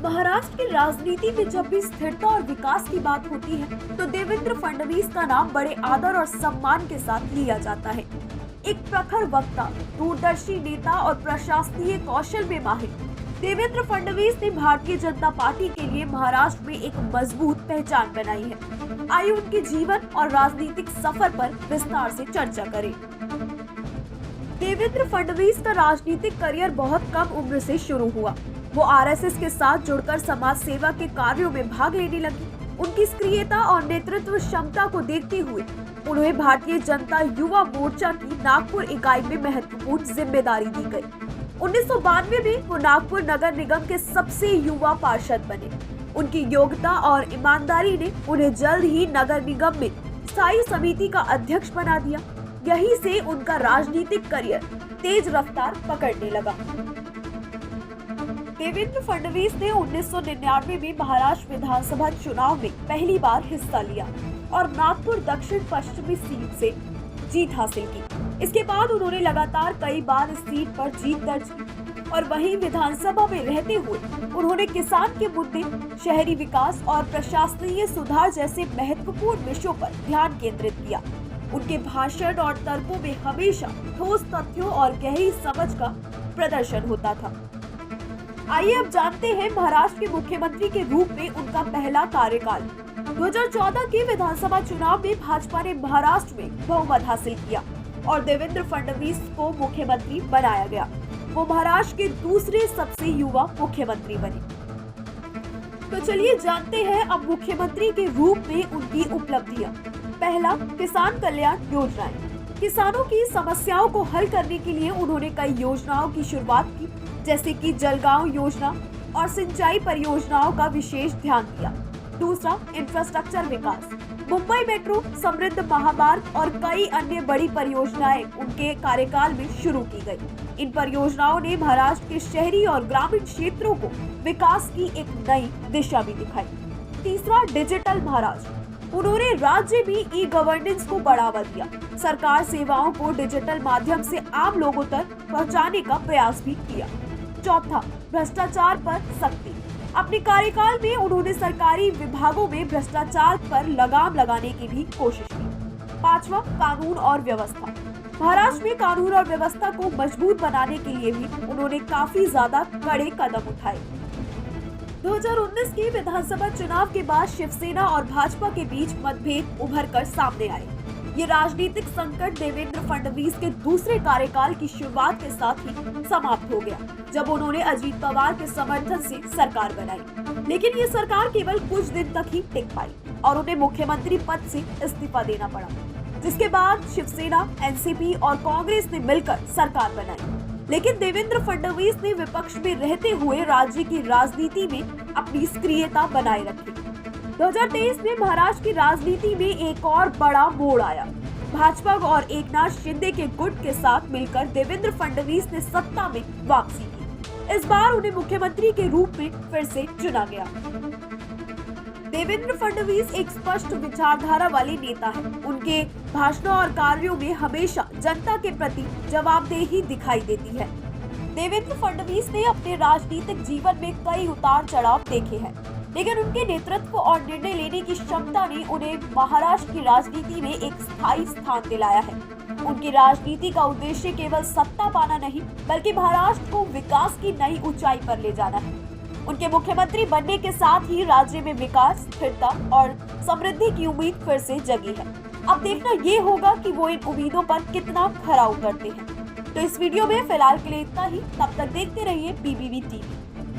महाराष्ट्र की राजनीति में जब भी स्थिरता और विकास की बात होती है तो देवेंद्र फडणवीस का नाम बड़े आदर और सम्मान के साथ लिया जाता है। एक प्रखर वक्ता, दूरदर्शी नेता और प्रशासकीय कौशल में माहिर देवेंद्र फडणवीस ने भारतीय जनता पार्टी के लिए महाराष्ट्र में एक मजबूत पहचान बनाई है। आइए उनके जीवन और राजनीतिक सफर पर विस्तार से चर्चा करें। देवेंद्र फडणवीस का राजनीतिक करियर बहुत कम उम्र से शुरू हुआ। वो आरएसएस के साथ जुड़कर समाज सेवा के कार्यों में भाग लेने लगी। उनकी सक्रियता और नेतृत्व क्षमता को देखते हुए उन्हें भारतीय जनता युवा मोर्चा की नागपुर इकाई में महत्वपूर्ण जिम्मेदारी दी गई। 1992 में वो नागपुर नगर निगम के सबसे युवा पार्षद बने। उनकी योग्यता और ईमानदारी ने उन्हें जल्द ही नगर निगम में स्थायी समिति का अध्यक्ष बना दिया। यहीं से उनका राजनीतिक करियर तेज रफ्तार पकड़ने लगा। देवेंद्र फडणवीस ने 1999 में महाराष्ट्र विधानसभा चुनाव में पहली बार हिस्सा लिया और नागपुर दक्षिण पश्चिमी सीट से जीत हासिल की। इसके बाद उन्होंने लगातार कई बार इस सीट पर जीत दर्ज की और वहीं विधानसभा में रहते हुए उन्होंने किसान के मुद्दे, शहरी विकास और प्रशासनीय सुधार जैसे महत्वपूर्ण विषयों पर ध्यान केंद्रित किया। उनके भाषण और तर्कों में हमेशा ठोस तथ्यों और गहरी समझ का प्रदर्शन होता था। आइए अब जानते हैं महाराष्ट्र के मुख्यमंत्री के रूप में उनका पहला कार्यकाल। 2014 के विधानसभा चुनाव में भाजपा ने महाराष्ट्र में बहुमत हासिल किया और देवेंद्र फडणवीस को मुख्यमंत्री बनाया गया। वो महाराष्ट्र के दूसरे सबसे युवा मुख्यमंत्री बने। तो चलिए जानते हैं अब मुख्यमंत्री के रूप में उनकी उपलब्धियां। पहला, किसान कल्याण योजनाएं। किसानों की समस्याओं को हल करने के लिए उन्होंने कई योजनाओं की शुरुआत की, जैसे कि जलगांव योजना और सिंचाई परियोजनाओं का विशेष ध्यान दिया। दूसरा, इंफ्रास्ट्रक्चर विकास। मुंबई मेट्रो, समृद्ध महामार्ग और कई अन्य बड़ी परियोजनाएं उनके कार्यकाल में शुरू की गई। इन परियोजनाओं ने महाराष्ट्र के शहरी और ग्रामीण क्षेत्रों को विकास की एक नई दिशा भी दिखाई। तीसरा, डिजिटल महाराष्ट्र। उन्होंने राज्य में ई गवर्नेंस को बढ़ावा दिया, सरकार सेवाओं को डिजिटल माध्यम से आम लोगों तक पहुंचाने का प्रयास भी किया। चौथा, भ्रष्टाचार पर सख्ती। अपने कार्यकाल में उन्होंने सरकारी विभागों में भ्रष्टाचार पर लगाम लगाने की भी कोशिश की। पांचवा, कानून और व्यवस्था। महाराष्ट्र में कानून और व्यवस्था को मजबूत बनाने के लिए भी उन्होंने काफी ज्यादा कड़े कदम उठाए। 2019 के विधानसभा चुनाव के बाद शिवसेना और भाजपा के बीच मतभेद उभर कर सामने आए। ये राजनीतिक संकट देवेंद्र फडणवीस के दूसरे कार्यकाल की शुरुआत के साथ ही समाप्त हो गया, जब उन्होंने अजीत पवार के समर्थन से सरकार बनाई। लेकिन ये सरकार केवल कुछ दिन तक ही टिक पाई और उन्हें मुख्यमंत्री पद से इस्तीफा देना पड़ा, जिसके बाद शिवसेना, एनसीपी और कांग्रेस ने मिलकर सरकार बनाई। लेकिन देवेंद्र फडणवीस ने विपक्ष में रहते हुए राज्य की राजनीति में अपनी सक्रियता बनाए रखी। 2023 में महाराष्ट्र की राजनीति में एक और बड़ा मोड़ आया। भाजपा और एकनाथ शिंदे के गुट के साथ मिलकर देवेंद्र फडणवीस ने सत्ता में वापसी की। इस बार उन्हें मुख्यमंत्री के रूप में फिर से चुना गया। देवेंद्र फडणवीस एक स्पष्ट विचारधारा वाले नेता हैं। उनके भाषणों और कार्यों में हमेशा जनता के प्रति जवाबदेही दिखाई देती है। देवेंद्र फडणवीस ने अपने राजनीतिक जीवन में कई उतार चढ़ाव देखे हैं, लेकिन उनके नेतृत्व और निर्णय लेने की क्षमता ने उन्हें महाराष्ट्र की राजनीति में एक स्थायी स्थान दिलाया है। उनकी राजनीति का उद्देश्य केवल सत्ता पाना नहीं, बल्कि महाराष्ट्र को विकास की नई ऊंचाई पर ले जाना है। उनके मुख्यमंत्री बनने के साथ ही राज्य में विकास, स्थिरता और समृद्धि की उम्मीद फिर से जगी है। अब देखना ये होगा कि वो इन उम्मीदों पर कितना खरा उतरते हैं। तो इस वीडियो में फिलहाल के लिए इतना ही। तब तक देखते रहिए PBB TV।